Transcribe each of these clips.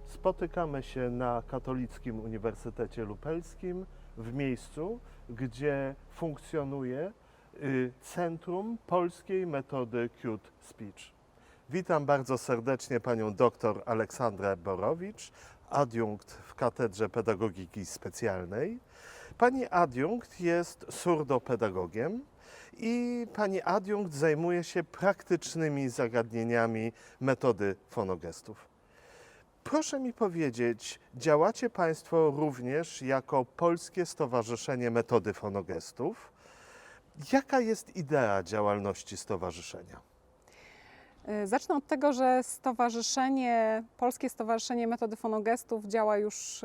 Spotykamy się na Katolickim Uniwersytecie Lubelskim, w miejscu, gdzie funkcjonuje Centrum Polskiej Metody Cute Speech. Witam bardzo serdecznie panią dr Aleksandrę Borowicz, adiunkt w Katedrze Pedagogiki Specjalnej. Pani adiunkt jest surdopedagogiem i pani adiunkt zajmuje się praktycznymi zagadnieniami metody fonogestów. Proszę mi powiedzieć, działacie Państwo również jako Polskie Stowarzyszenie Metody Fonogestów. Jaka jest idea działalności stowarzyszenia? Zacznę od tego, że Polskie Stowarzyszenie Metody Fonogestów działa już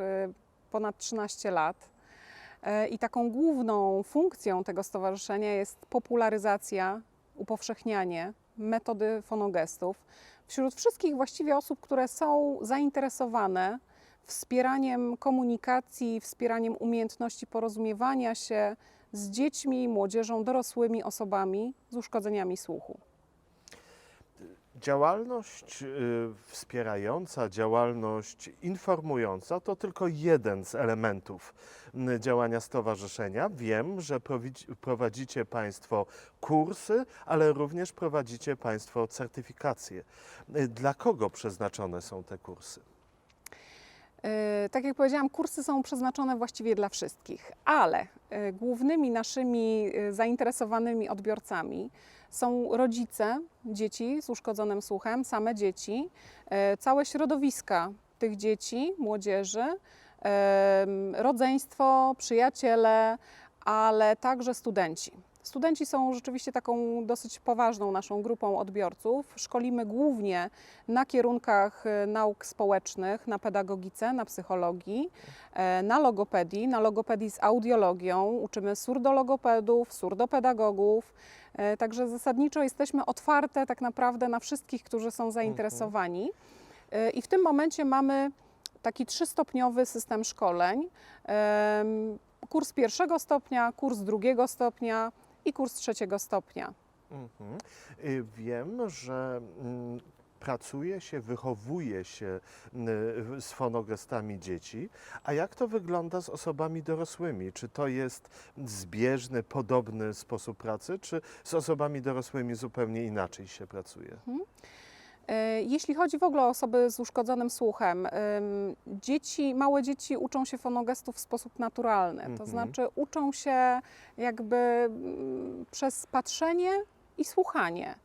ponad 13 lat. I taką główną funkcją tego stowarzyszenia jest popularyzacja, upowszechnianie metody fonogestów wśród wszystkich właściwie osób, które są zainteresowane wspieraniem komunikacji, wspieraniem umiejętności porozumiewania się z dziećmi, młodzieżą, dorosłymi osobami z uszkodzeniami słuchu. Działalność wspierająca, działalność informująca to tylko jeden z elementów działania stowarzyszenia. Wiem, że prowadzicie Państwo kursy, ale również prowadzicie Państwo certyfikacje. Dla kogo przeznaczone są te kursy? Tak jak powiedziałam, kursy są przeznaczone właściwie dla wszystkich, ale głównymi naszymi zainteresowanymi odbiorcami są rodzice dzieci z uszkodzonym słuchem, same dzieci, całe środowiska tych dzieci, młodzieży, rodzeństwo, przyjaciele, ale także studenci. Studenci są rzeczywiście taką dosyć poważną naszą grupą odbiorców. Szkolimy głównie na kierunkach nauk społecznych, na pedagogice, na psychologii, na logopedii z audiologią. Uczymy surdologopedów, surdopedagogów. Także zasadniczo jesteśmy otwarte tak naprawdę na wszystkich, którzy są zainteresowani. I w tym momencie mamy taki 3-stopniowy system szkoleń. Kurs 1. stopnia, kurs 2. stopnia i kurs 3. stopnia. Wiem, że pracuje się, wychowuje się z fonogestami dzieci, a jak to wygląda z osobami dorosłymi? Czy to jest zbieżny, podobny sposób pracy, czy z osobami dorosłymi zupełnie inaczej się pracuje? Jeśli chodzi w ogóle o osoby z uszkodzonym słuchem, małe dzieci uczą się fonogestów w sposób naturalny, to znaczy uczą się jakby przez patrzenie i słuchanie.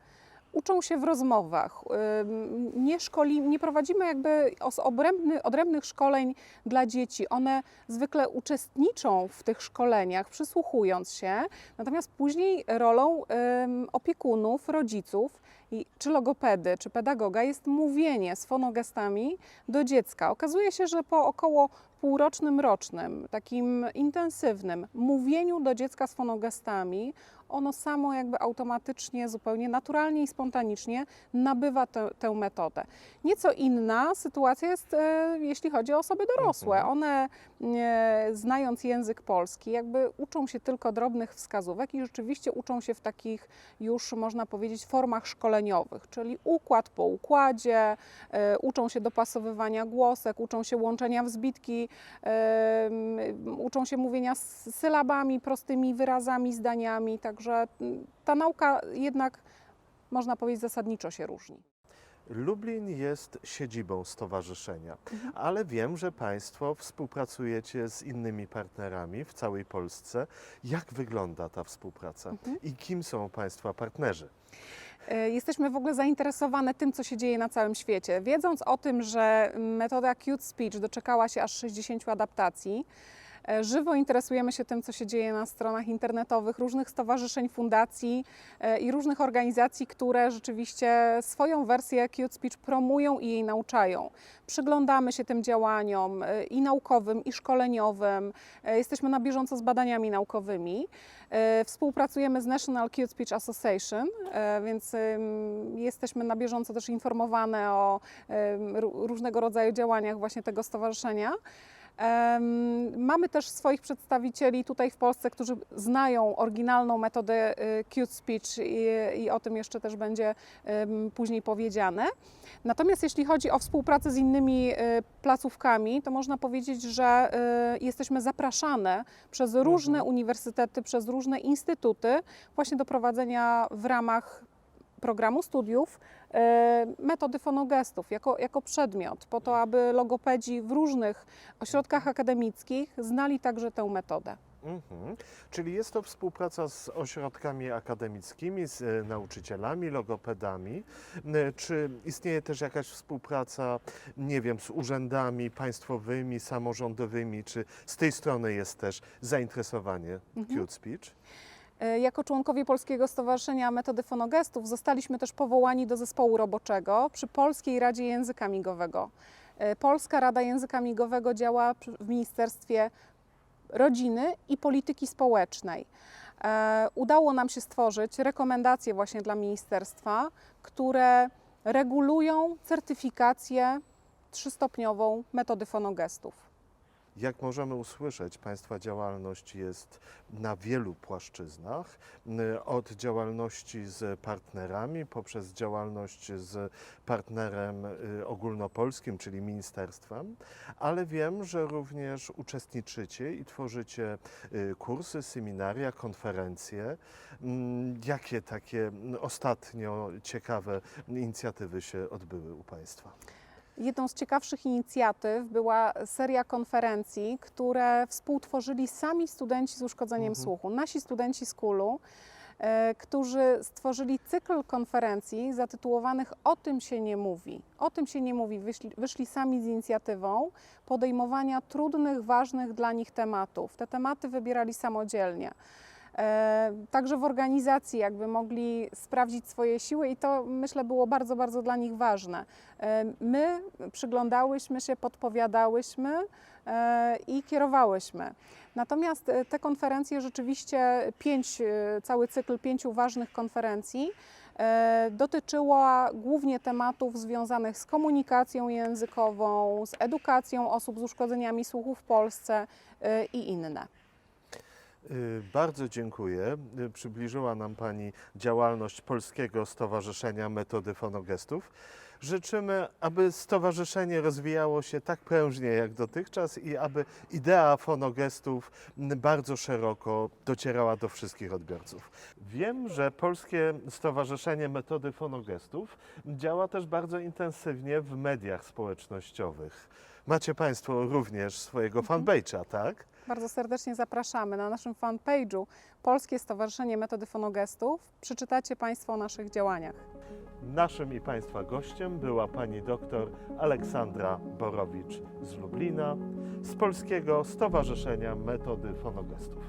Uczą się w rozmowach, nie prowadzimy jakby odrębnych szkoleń dla dzieci. One zwykle uczestniczą w tych szkoleniach, przysłuchując się, natomiast później rolą opiekunów, rodziców, czy logopedy, czy pedagoga jest mówienie z fonogestami do dziecka. Okazuje się, że po około półrocznym, rocznym, takim intensywnym mówieniu do dziecka z fonogestami, ono samo jakby automatycznie, zupełnie naturalnie i spontanicznie nabywa tę metodę. Nieco inna sytuacja jest, jeśli chodzi o osoby dorosłe. One, znając język polski, jakby uczą się tylko drobnych wskazówek i rzeczywiście uczą się w takich już, można powiedzieć, formach szkoleniowych, czyli układ po układzie, uczą się dopasowywania głosek, uczą się łączenia w zbitki, uczą się mówienia z sylabami, prostymi wyrazami, zdaniami, także ta nauka jednak, można powiedzieć, zasadniczo się różni. Lublin jest siedzibą stowarzyszenia, ale wiem, że Państwo współpracujecie z innymi partnerami w całej Polsce. Jak wygląda ta współpraca i kim są Państwa partnerzy? Jesteśmy w ogóle zainteresowane tym, co się dzieje na całym świecie. Wiedząc o tym, że metoda Cute Speech doczekała się aż 60 adaptacji, Żywo interesujemy się tym, co się dzieje na stronach internetowych różnych stowarzyszeń, fundacji i różnych organizacji, które rzeczywiście swoją wersję Cute Speech promują i jej nauczają. Przyglądamy się tym działaniom i naukowym, i szkoleniowym. Jesteśmy na bieżąco z badaniami naukowymi. Współpracujemy z National Cute Speech Association, więc jesteśmy na bieżąco też informowane o różnego rodzaju działaniach właśnie tego stowarzyszenia. Mamy też swoich przedstawicieli tutaj w Polsce, którzy znają oryginalną metodę Cute Speech i o tym jeszcze też będzie później powiedziane. Natomiast jeśli chodzi o współpracę z innymi placówkami, to można powiedzieć, że jesteśmy zapraszane przez różne uniwersytety, przez różne instytuty właśnie do prowadzenia w ramach programu studiów metody fonogestów jako przedmiot, po to, aby logopedzi w różnych ośrodkach akademickich znali także tę metodę. Czyli jest to współpraca z ośrodkami akademickimi, z nauczycielami, logopedami. Czy istnieje też jakaś współpraca, nie wiem, z urzędami państwowymi, samorządowymi, czy z tej strony jest też zainteresowanie Cute Speech? Jako członkowie Polskiego Stowarzyszenia Metody Fonogestów zostaliśmy też powołani do zespołu roboczego przy Polskiej Radzie Języka Migowego. Polska Rada Języka Migowego działa w Ministerstwie Rodziny i Polityki Społecznej. Udało nam się stworzyć rekomendacje właśnie dla ministerstwa, które regulują certyfikację 3-stopniową metody fonogestów. Jak możemy usłyszeć, Państwa działalność jest na wielu płaszczyznach, od działalności z partnerami, poprzez działalność z partnerem ogólnopolskim, czyli ministerstwem, ale wiem, że również uczestniczycie i tworzycie kursy, seminaria, konferencje. Jakie takie ostatnio ciekawe inicjatywy się odbyły u Państwa? Jedną z ciekawszych inicjatyw była seria konferencji, które współtworzyli sami studenci z uszkodzeniem słuchu. Nasi studenci z KUL-u, którzy stworzyli cykl konferencji zatytułowanych O tym się nie mówi. O tym się nie mówi. Wyszli sami z inicjatywą podejmowania trudnych, ważnych dla nich tematów. Te tematy wybierali samodzielnie. Także w organizacji jakby mogli sprawdzić swoje siły i to, myślę, było bardzo, bardzo dla nich ważne. My przyglądałyśmy się, podpowiadałyśmy i kierowałyśmy. Natomiast te konferencje rzeczywiście cały cykl 5 ważnych konferencji dotyczyła głównie tematów związanych z komunikacją językową, z edukacją osób z uszkodzeniami słuchu w Polsce i inne. Bardzo dziękuję. Przybliżyła nam Pani działalność Polskiego Stowarzyszenia Metody Fonogestów. Życzymy, aby stowarzyszenie rozwijało się tak prężnie jak dotychczas i aby idea fonogestów bardzo szeroko docierała do wszystkich odbiorców. Wiem, że Polskie Stowarzyszenie Metody Fonogestów działa też bardzo intensywnie w mediach społecznościowych. Macie Państwo również swojego fanpage'a, tak? Bardzo serdecznie zapraszamy. Na naszym fanpage'u Polskie Stowarzyszenie Metody Fonogestów przeczytacie Państwo o naszych działaniach. Naszym i Państwa gościem była Pani dr Aleksandra Borowicz z Lublina, z Polskiego Stowarzyszenia Metody Fonogestów.